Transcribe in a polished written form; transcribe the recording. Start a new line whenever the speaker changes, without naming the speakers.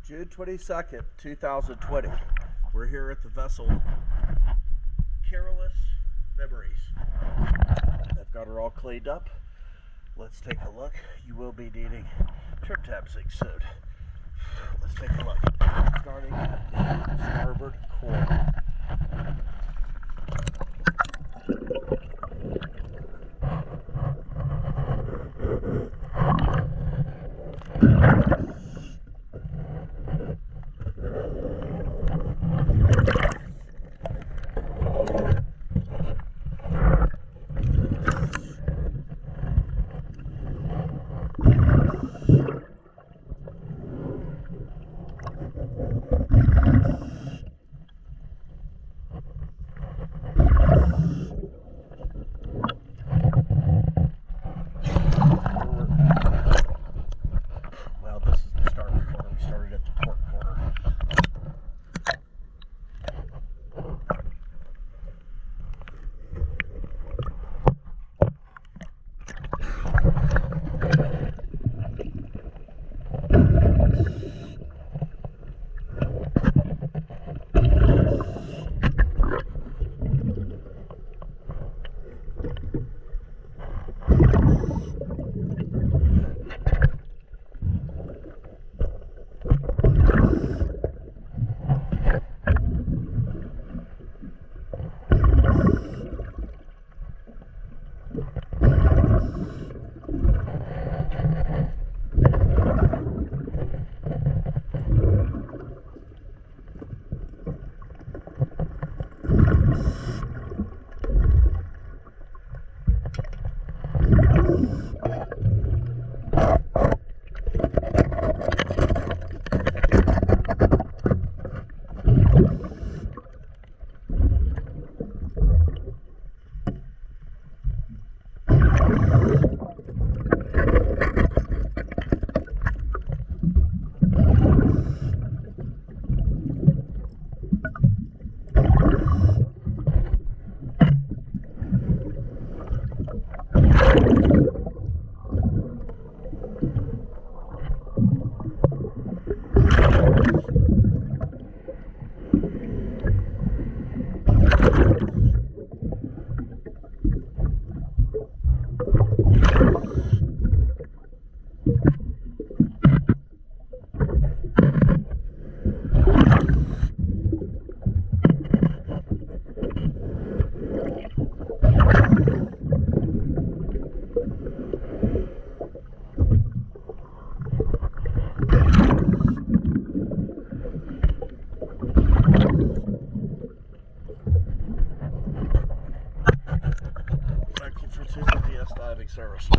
June 22nd, 2020. We're here at the vessel Carless Memories. I've got her all cleaned up. Let's take a look. You will be needing trim tabs soon. Let's take a look. Starting at the starboard quarter. Thank you for choosing DS Diving Service.